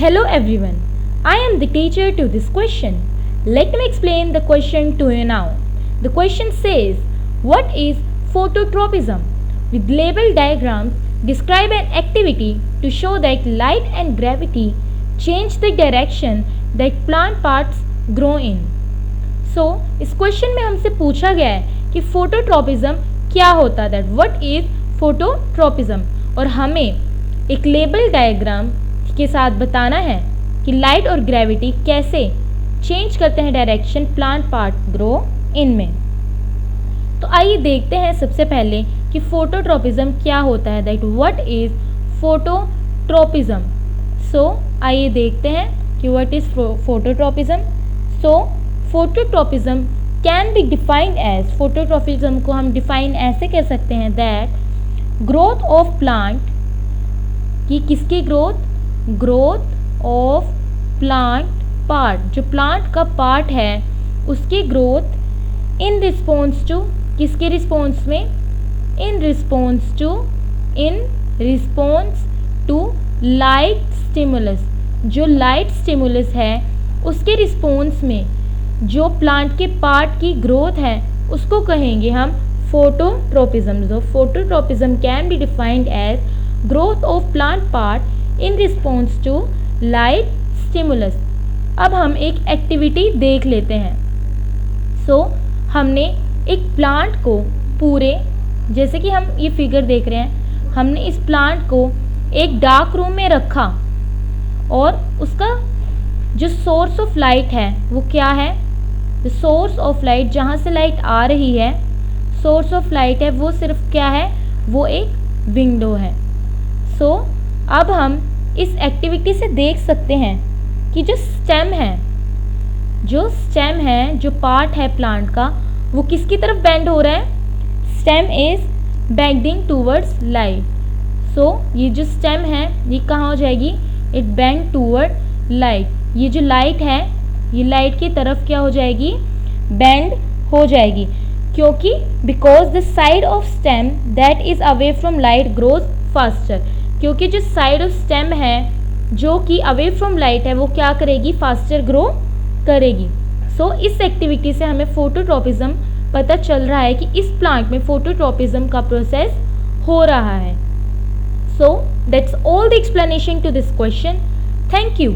Hello everyone, I am the teacher to this question. Let me explain the question to you now. The question says, what is phototropism? With label diagrams, describe an activity to show that light and gravity change the direction that plant parts grow in. इस question में हमसे पूछा गया है कि phototropism क्या होता है, व्हाट इज फोटोट्रोपिज्म, और हमें एक लेबल डायग्राम के साथ बताना है कि लाइट और ग्रेविटी कैसे चेंज करते हैं direction plant part grow in में। तो आइए देखते हैं सबसे पहले कि फोटोट्रोपिज्म क्या होता है, दैट व्हाट इज फोटोट्रोपिज्म। आइए देखते हैं कि what is phototropism. Phototropism can be defined as, phototropism को हम डिफाइन ऐसे कर सकते हैं दैट ग्रोथ ऑफ प्लांट, कि किसकी ग्रोथ ऑफ प्लांट पार्ट, जो प्लांट का पार्ट है उसकी ग्रोथ इन रिस्पॉन्स टू, किसके रिस्पॉन्स में, in response to light stimulus, जो लाइट स्टिमुलस है उसके रिस्पॉन्स में जो प्लांट के पार्ट की ग्रोथ है उसको कहेंगे हम फोटोट्रोपिज्म। जो phototropism can be defined as growth of plant part in response to light stimulus. अब हम एक एक्टिविटी देख लेते हैं। हमने एक प्लांट को पूरे, जैसे कि हम ये फिगर देख रहे हैं, हमने इस प्लांट को एक डार्क रूम में रखा और उसका जो सोर्स ऑफ लाइट है वो क्या है, द सोर्स ऑफ लाइट, जहाँ से लाइट आ रही है, सोर्स ऑफ लाइट है वो सिर्फ क्या है, वो एक विंडो है। अब हम इस एक्टिविटी से देख सकते हैं कि जो स्टेम है, जो पार्ट है प्लांट का, वो किसकी तरफ बेंड हो रहा है, stem is bending towards light. ये जो स्टेम है ये कहाँ हो जाएगी, इट बेंड टूवर्ड लाइट। ये जो लाइट है ये लाइट की तरफ क्या हो जाएगी, बेंड हो जाएगी, क्योंकि because the side of stem that is away from light grows faster, क्योंकि जो साइड ऑफ स्टेम है जो कि अवे फ्रॉम लाइट है वो क्या करेगी, फास्टर ग्रो करेगी। इस एक्टिविटी से हमें फोटोट्रोपिज्म पता चल रहा है कि इस प्लांट में फोटोट्रोपिज्म का प्रोसेस हो रहा है। That's all the explanation to this question. Thank you.